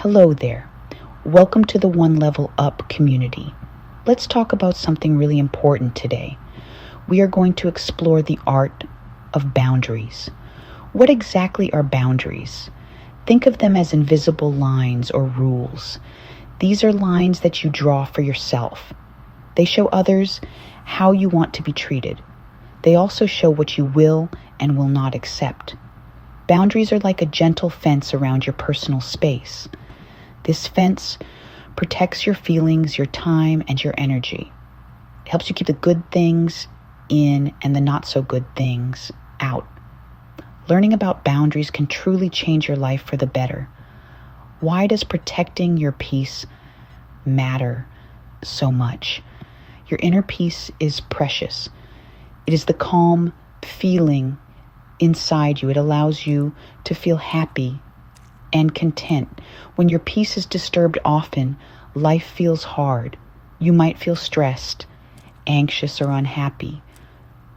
Hello there. Welcome to the One Level Up community. Let's talk about something really important today. We are going to explore the art of boundaries. What exactly are boundaries? Think of them as invisible lines or rules. These are lines that you draw for yourself. They show others how you want to be treated. They also show what you will and will not accept. Boundaries are like a gentle fence around your personal space. This fence protects your feelings, your time, and your energy. It helps you keep the good things in and the not so good things out. Learning about boundaries can truly change your life for the better. Why does protecting your peace matter so much? Your inner peace is precious. It is the calm feeling inside you. It allows you to feel happy and content. When your peace is disturbed often, life feels hard. You might feel stressed, anxious, or unhappy.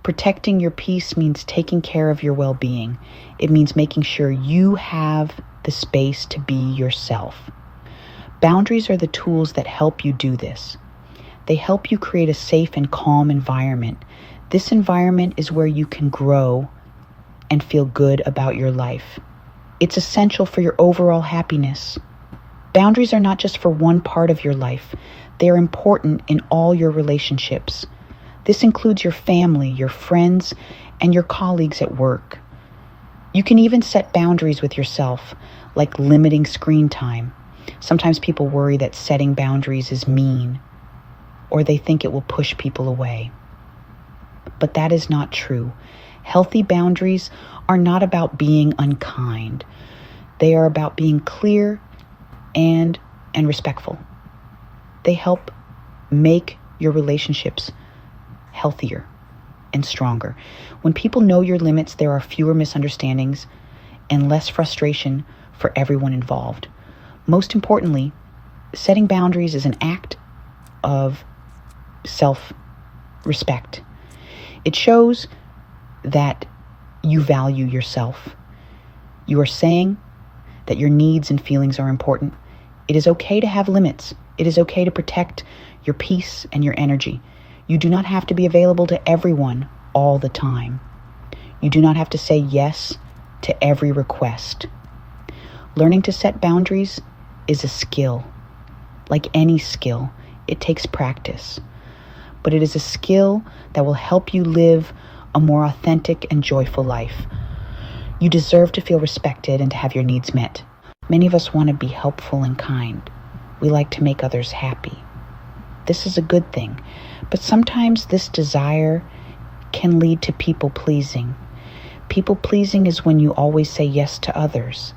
Protecting your peace means taking care of your well-being. It means making sure you have the space to be yourself. Boundaries are the tools that help you do this. They help you create a safe and calm environment. This environment is where you can grow and feel good about your life. It's essential for your overall happiness. Boundaries are not just for one part of your life. They are important in all your relationships. This includes your family, your friends, and your colleagues at work. You can even set boundaries with yourself, like limiting screen time. Sometimes people worry that setting boundaries is mean, or they think it will push people away. But that is not true. Healthy boundaries are not about being unkind. They are about being clear and respectful. They help make your relationships healthier and stronger. When people know your limits, there are fewer misunderstandings and less frustration for everyone involved. Most importantly, setting boundaries is an act of self-respect. It shows that you value yourself. You are saying that your needs and feelings are important. It is okay to have limits. It is okay to protect your peace and your energy. You do not have to be available to everyone all the time. You do not have to say yes to every request. Learning to set boundaries is a skill. Like any skill, it takes practice. But it is a skill that will help you live a more authentic and joyful life. You deserve to feel respected and to have your needs met. Many of us want to be helpful and kind. We like to make others happy. This is a good thing, but sometimes this desire can lead to people-pleasing. People-pleasing is when you always say yes to others.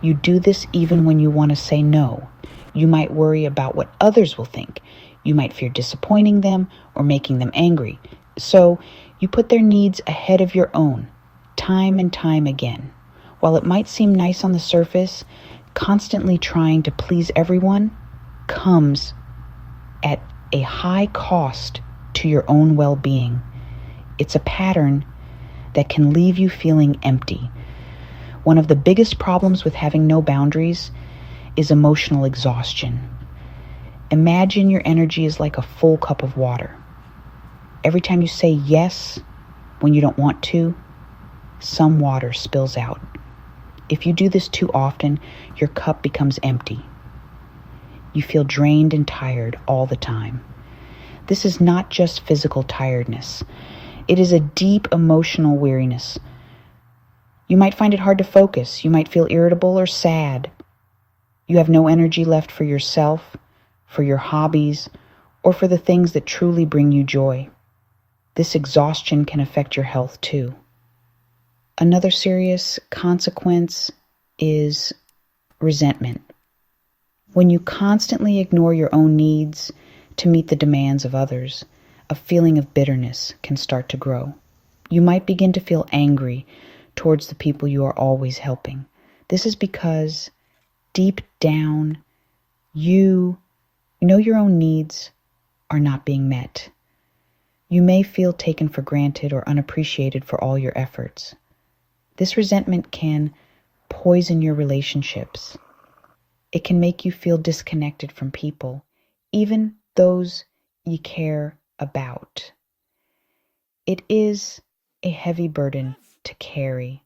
You do this even when you want to say no. You might worry about what others will think. You might fear disappointing them or making them angry. So you put their needs ahead of your own, time and time again. While it might seem nice on the surface, constantly trying to please everyone comes at a high cost to your own well-being. It's a pattern that can leave you feeling empty. One of the biggest problems with having no boundaries is emotional exhaustion. Imagine your energy is like a full cup of water. Every time you say yes when you don't want to, some water spills out. If you do this too often, your cup becomes empty. You feel drained and tired all the time. This is not just physical tiredness. It is a deep emotional weariness. You might find it hard to focus. You might feel irritable or sad. You have no energy left for yourself, for your hobbies, or for the things that truly bring you joy. This exhaustion can affect your health too. Another serious consequence is resentment. When you constantly ignore your own needs to meet the demands of others, a feeling of bitterness can start to grow. You might begin to feel angry towards the people you are always helping. This is because deep down, you know your own needs are not being met. You may feel taken for granted or unappreciated for all your efforts. This resentment can poison your relationships. It can make you feel disconnected from people, even those you care about. It is a heavy burden to carry.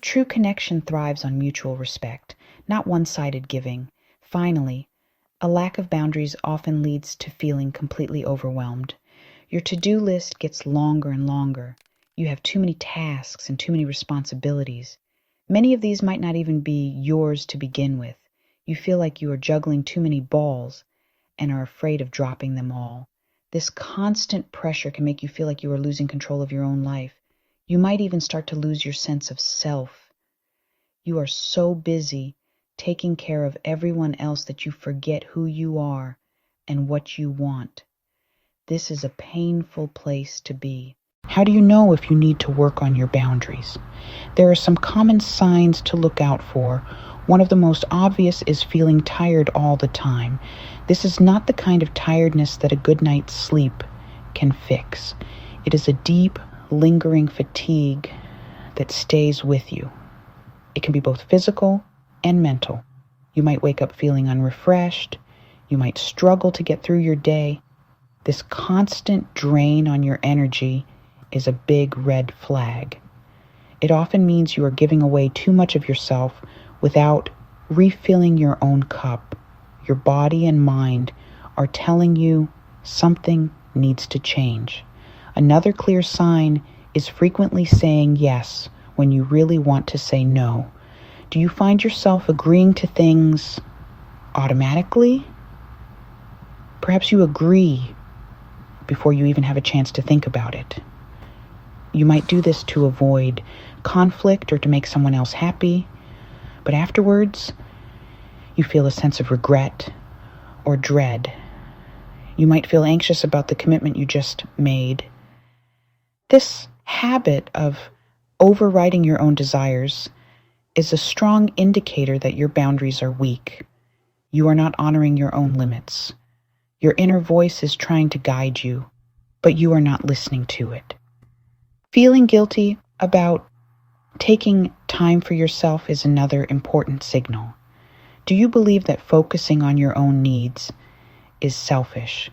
True connection thrives on mutual respect, not one-sided giving. Finally, a lack of boundaries often leads to feeling completely overwhelmed. Your to-do list gets longer and longer. You have too many tasks and too many responsibilities. Many of these might not even be yours to begin with. You feel like you are juggling too many balls and are afraid of dropping them all. This constant pressure can make you feel like you are losing control of your own life. You might even start to lose your sense of self. You are so busy taking care of everyone else that you forget who you are and what you want. This is a painful place to be. How do you know if you need to work on your boundaries? There are some common signs to look out for. One of the most obvious is feeling tired all the time. This is not the kind of tiredness that a good night's sleep can fix. It is a deep, lingering fatigue that stays with you. It can be both physical and mental. You might wake up feeling unrefreshed. You might struggle to get through your day. This constant drain on your energy is a big red flag. It often means you are giving away too much of yourself without refilling your own cup. Your body and mind are telling you something needs to change. Another clear sign is frequently saying yes when you really want to say no. Do you find yourself agreeing to things automatically? Perhaps you agree before you even have a chance to think about it. You might do this to avoid conflict or to make someone else happy, but afterwards, you feel a sense of regret or dread. You might feel anxious about the commitment you just made. This habit of overriding your own desires is a strong indicator that your boundaries are weak. You are not honoring your own limits. Your inner voice is trying to guide you, but you are not listening to it. Feeling guilty about taking time for yourself is another important signal. Do you believe that focusing on your own needs is selfish?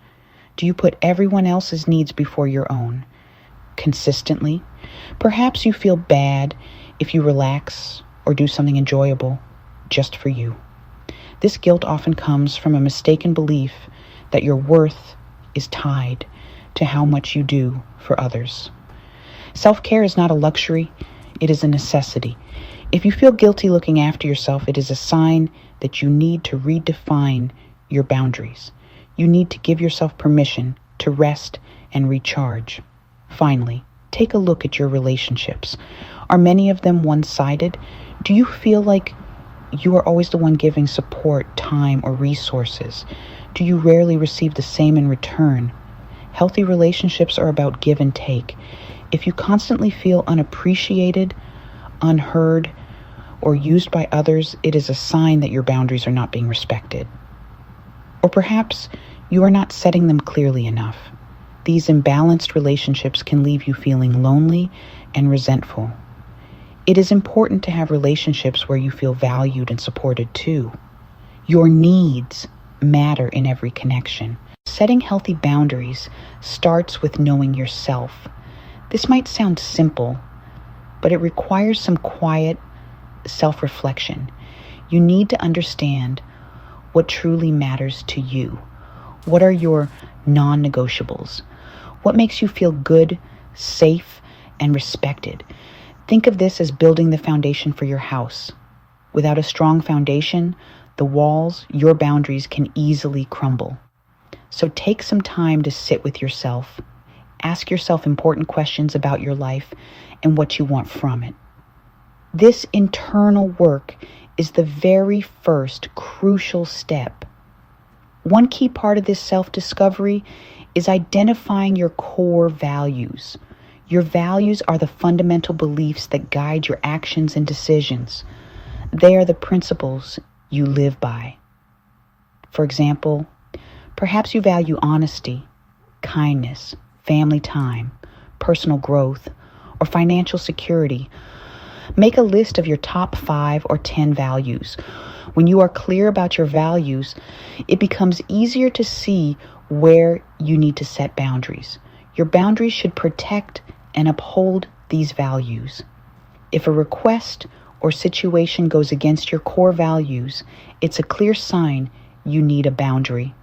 Do you put everyone else's needs before your own consistently? Perhaps you feel bad if you relax or do something enjoyable just for you. This guilt often comes from a mistaken belief that your worth is tied to how much you do for others. Self-care is not a luxury, it is a necessity. If you feel guilty looking after yourself, it is a sign that you need to redefine your boundaries. You need to give yourself permission to rest and recharge. Finally, take a look at your relationships. Are many of them one-sided? Do you feel like you are always the one giving support, time, or resources? Do you rarely receive the same in return? Healthy relationships are about give and take. If you constantly feel unappreciated, unheard, or used by others, it is a sign that your boundaries are not being respected. Or perhaps you are not setting them clearly enough. These imbalanced relationships can leave you feeling lonely and resentful. It is important to have relationships where you feel valued and supported too. Your needs matter in every connection. Setting healthy boundaries starts with knowing yourself. This might sound simple, but it requires some quiet self-reflection. You need to understand what truly matters to you. What are your non-negotiables? What makes you feel good, safe, and respected? Think of this as building the foundation for your house. Without a strong foundation, the walls, your boundaries can easily crumble. So take some time to sit with yourself. Ask yourself important questions about your life and what you want from it. This internal work is the very first crucial step. One key part of this self-discovery is identifying your core values. Your values are the fundamental beliefs that guide your actions and decisions. They are the principles you live by. For example, perhaps you value honesty, kindness, family time, personal growth, or financial security. Make a list of your top 5 or 10 values. When you are clear about your values, it becomes easier to see where you need to set boundaries. Your boundaries should protect and uphold these values. If a request or situation goes against your core values, it's a clear sign you need a boundary.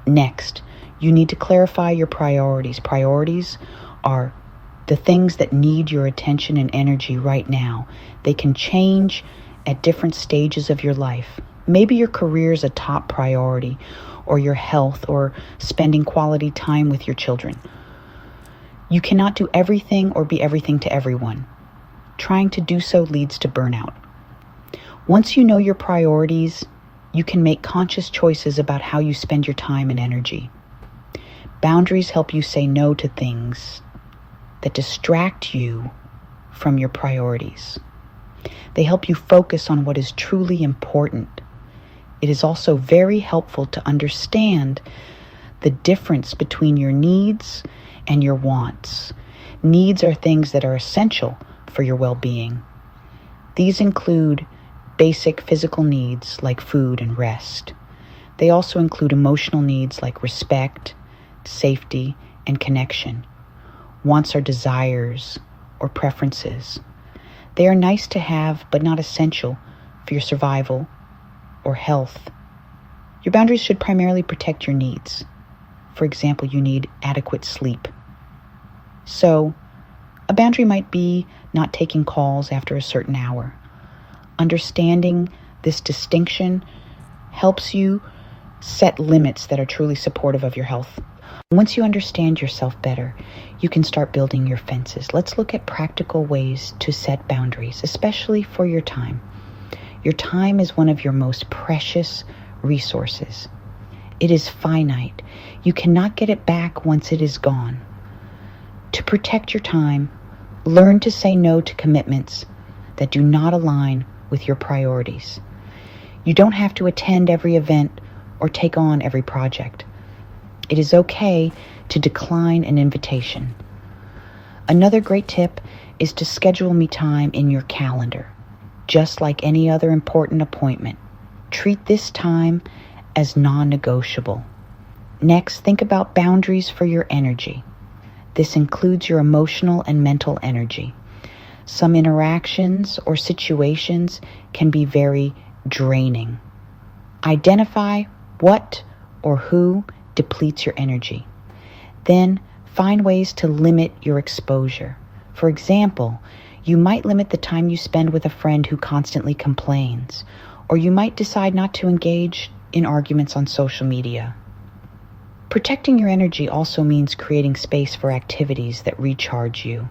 Next, you need to clarify your priorities. Priorities are the things that need your attention and energy right now. They can change at different stages of your life. Maybe your career is a top priority, or your health, or spending quality time with your children. You cannot do everything or be everything to everyone. Trying to do so leads to burnout. Once you know your priorities, you can make conscious choices about how you spend your time and energy. Boundaries help you say no to things that distract you from your priorities. They help you focus on what is truly important. It is also very helpful to understand the difference between your needs and your wants. Needs are things that are essential for your well-being. These include basic physical needs like food and rest. They also include emotional needs like respect, safety, and connection. Wants are desires or preferences. They are nice to have, but not essential for your survival or health. Your boundaries should primarily protect your needs. For example, you need adequate sleep. So, a boundary might be not taking calls after a certain hour. Understanding this distinction helps you set limits that are truly supportive of your health. Once you understand yourself better, you can start building your fences. Let's look at practical ways to set boundaries, especially for your time. Your time is one of your most precious resources. It is finite. You cannot get it back once it is gone. To protect your time, learn to say no to commitments that do not align with your priorities. You don't have to attend every event or take on every project. It is okay to decline an invitation. Another great tip is to schedule me time in your calendar, just like any other important appointment. Treat this time as non-negotiable. Next, think about boundaries for your energy. This includes your emotional and mental energy. Some interactions or situations can be very draining. Identify what or who depletes your energy. Then find ways to limit your exposure. For example, you might limit the time you spend with a friend who constantly complains, or you might decide not to engage in arguments on social media. Protecting your energy also means creating space for activities that recharge you.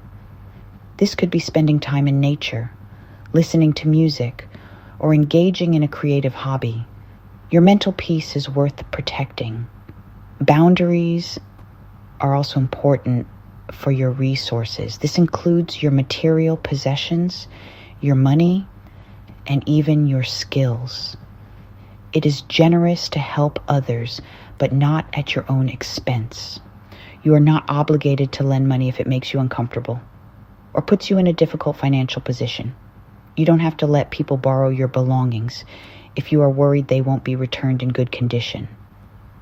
This could be spending time in nature, listening to music, or engaging in a creative hobby. Your mental peace is worth protecting. Boundaries are also important for your resources. This includes your material possessions, your money, and even your skills. It is generous to help others, but not at your own expense. You are not obligated to lend money if it makes you uncomfortable or puts you in a difficult financial position. You don't have to let people borrow your belongings if you are worried they won't be returned in good condition.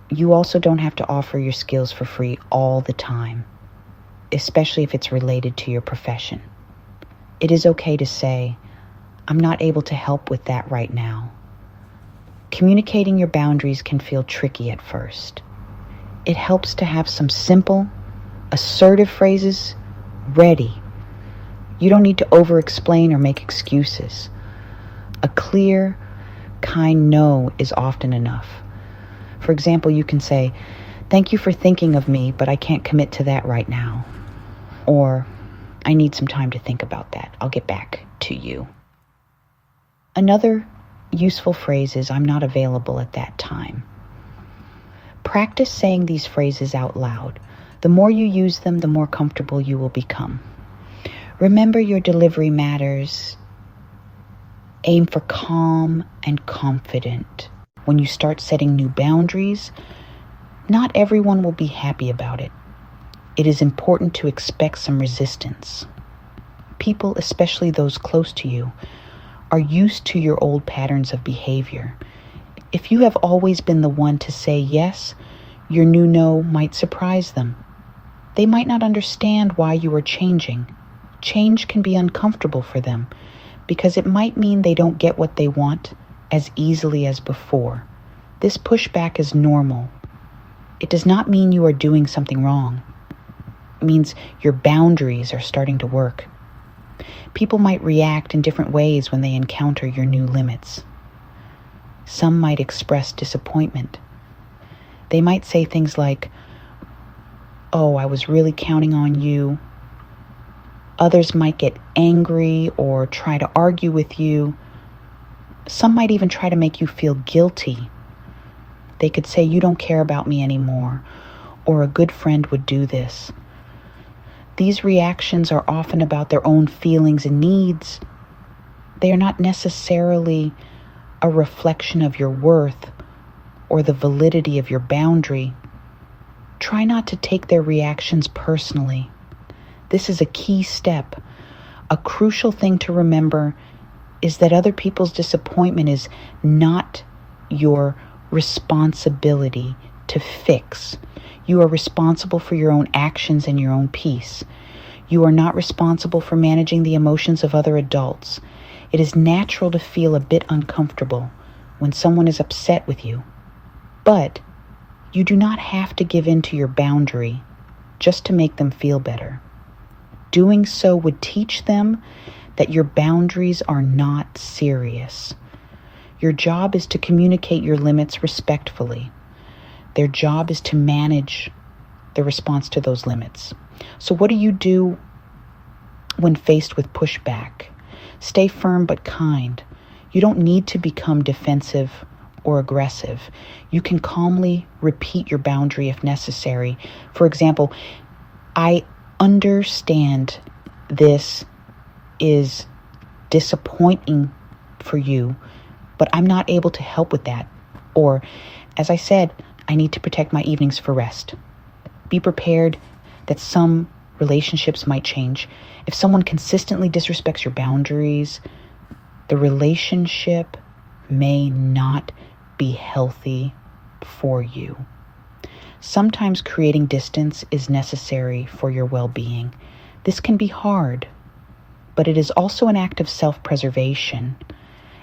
You also don't have to offer your skills for free all the time, especially if it's related to your profession. It is okay to say, I'm not able to help with that right now. Communicating your boundaries can feel tricky at first. It helps to have some simple, assertive phrases ready. You don't need to over-explain or make excuses. A clear, kind no is often enough. For example, you can say, thank you for thinking of me, but I can't commit to that right now. Or, I need some time to think about that. I'll get back to you. Another useful phrase is, I'm not available at that time. Practice saying these phrases out loud. The more you use them, the more comfortable you will become. Remember, your delivery matters. Aim for calm and confident. When you start setting new boundaries, not everyone will be happy about it. It is important to expect some resistance. People, especially those close to you, are used to your old patterns of behavior. If you have always been the one to say yes, your new no might surprise them. They might not understand why you are changing. Change can be uncomfortable for them because it might mean they don't get what they want as easily as before. This pushback is normal. It does not mean you are doing something wrong. It means your boundaries are starting to work. People might react in different ways when they encounter your new limits. Some might express disappointment. They might say things like, "Oh, I was really counting on you." Others might get angry or try to argue with you. Some might even try to make you feel guilty. They could say, "You don't care about me anymore," or "A good friend would do this." These reactions are often about their own feelings and needs. They are not necessarily a reflection of your worth or the validity of your boundary. Try not to take their reactions personally. This is a key step. A crucial thing to remember is that other people's disappointment is not your responsibility to fix. You are responsible for your own actions and your own peace. You are not responsible for managing the emotions of other adults. It is natural to feel a bit uncomfortable when someone is upset with you. But you do not have to give in to your boundary just to make them feel better. Doing so would teach them that your boundaries are not serious. Your job is to communicate your limits respectfully. Their job is to manage the response to those limits. So what do you do when faced with pushback? Stay firm but kind. You don't need to become defensive or aggressive. You can calmly repeat your boundary if necessary. For example, "I understand this is disappointing for you, but I'm not able to help with that." Or, "As I said, I need to protect my evenings for rest." Be prepared that some relationships might change. If someone consistently disrespects your boundaries, the relationship may not be healthy for you. Sometimes creating distance is necessary for your well-being. This can be hard, but it is also an act of self-preservation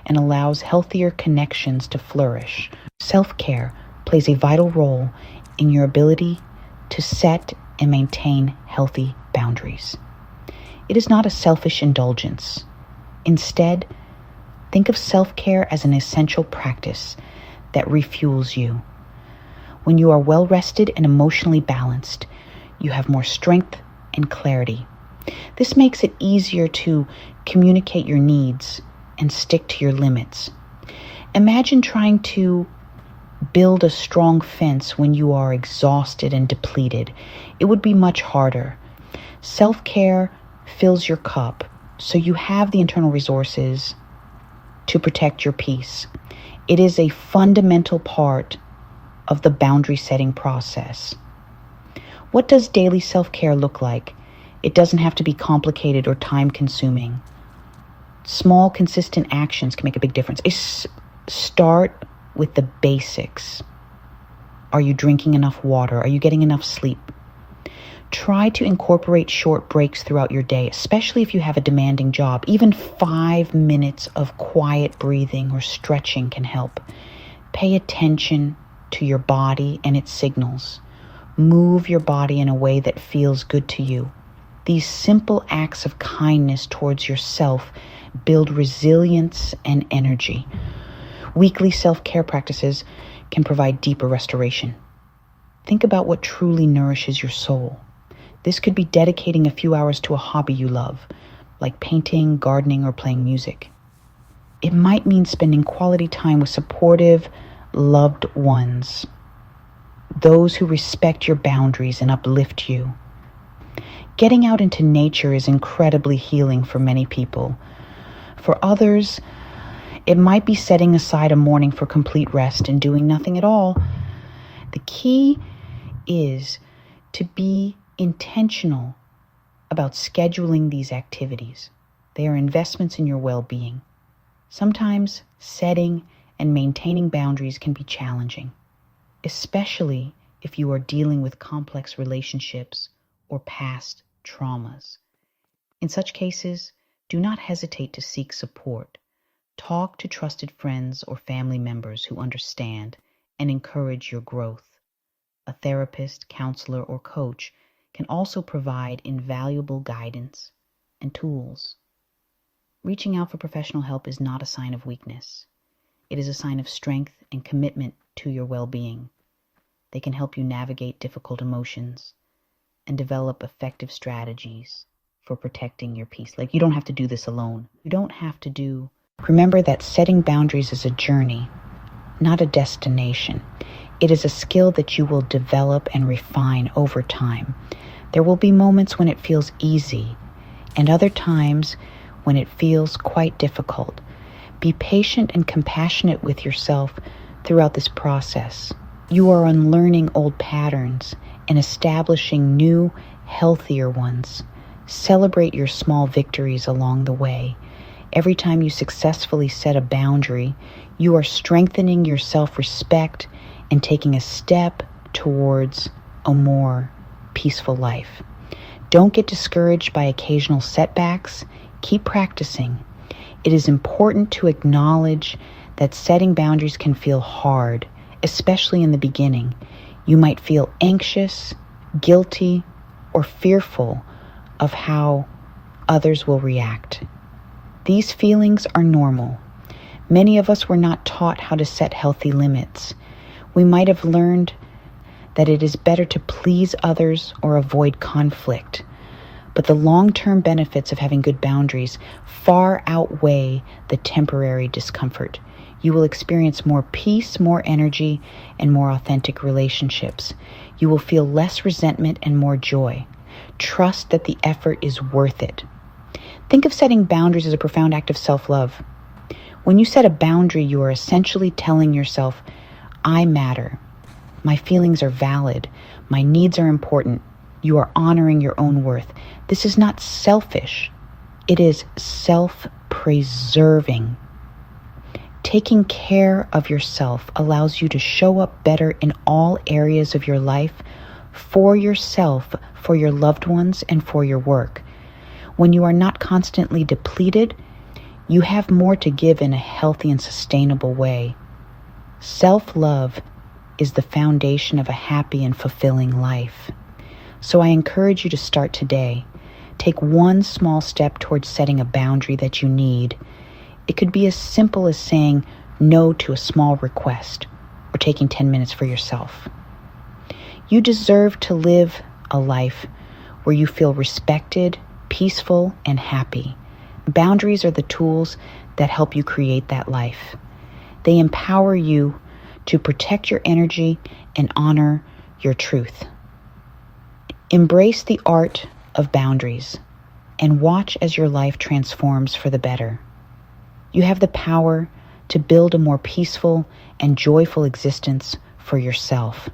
and allows healthier connections to flourish. Self-care plays a vital role in your ability to set and maintain healthy boundaries. It is not a selfish indulgence. Instead, think of self-care as an essential practice that refuels you. When you are well rested and emotionally balanced, you have more strength and clarity. This makes it easier to communicate your needs and stick to your limits. Imagine trying to build a strong fence when you are exhausted and depleted. It would be much harder. Self-care fills your cup, so you have the internal resources to protect your peace. It is a fundamental part of the boundary setting process. What does daily self-care look like? It doesn't have to be complicated or time-consuming. Small, consistent actions can make a big difference. Start with the basics. Are you drinking enough water? Are you getting enough sleep? Try to incorporate short breaks throughout your day, especially if you have a demanding job. Even 5 minutes of quiet breathing or stretching can help. Pay attention to your body and its signals. Move your body in a way that feels good to you. These simple acts of kindness towards yourself build resilience and energy. Weekly self-care practices can provide deeper restoration. Think about what truly nourishes your soul. This could be dedicating a few hours to a hobby you love, like painting, gardening, or playing music. It might mean spending quality time with supportive, loved ones, those who respect your boundaries and uplift you. Getting out into nature is incredibly healing for many people. For others, it might be setting aside a morning for complete rest and doing nothing at all. The key is to be intentional about scheduling these activities. They are investments in your well-being. Sometimes setting and maintaining boundaries can be challenging, especially if you are dealing with complex relationships or past traumas. In such cases, do not hesitate to seek support. Talk to trusted friends or family members who understand and encourage your growth. A therapist, counselor, or coach can also provide invaluable guidance and tools. Reaching out for professional help is not a sign of weakness. It is a sign of strength and commitment to your well-being. They can help you navigate difficult emotions and develop effective strategies for protecting your peace. You don't have to do this alone. Remember that setting boundaries is a journey, not a destination. It is a skill that you will develop and refine over time. There will be moments when it feels easy and other times when it feels quite difficult. Be patient and compassionate with yourself throughout this process. You are unlearning old patterns and establishing new, healthier ones. Celebrate your small victories along the way. Every time you successfully set a boundary, you are strengthening your self-respect and taking a step towards a more peaceful life. Don't get discouraged by occasional setbacks. Keep practicing. It is important to acknowledge that setting boundaries can feel hard, especially in the beginning. You might feel anxious, guilty, or fearful of how others will react. These feelings are normal. Many of us were not taught how to set healthy limits. We might have learned that it is better to please others or avoid conflict. But the long-term benefits of having good boundaries far outweigh the temporary discomfort. You will experience more peace, more energy, and more authentic relationships. You will feel less resentment and more joy. Trust that the effort is worth it. Think of setting boundaries as a profound act of self-love. When you set a boundary, you are essentially telling yourself, I matter. My feelings are valid. My needs are important. You are honoring your own worth. This is not selfish. It is self-preserving. Taking care of yourself allows you to show up better in all areas of your life, for yourself, for your loved ones, and for your work. When you are not constantly depleted, you have more to give in a healthy and sustainable way. Self-love is the foundation of a happy and fulfilling life. So I encourage you to start today. Take one small step towards setting a boundary that you need. It could be as simple as saying no to a small request or taking 10 minutes for yourself. You deserve to live a life where you feel respected, peaceful, and happy. Boundaries are the tools that help you create that life. They empower you to protect your energy and honor your truth. Embrace the art of boundaries and watch as your life transforms for the better. You have the power to build a more peaceful and joyful existence for yourself.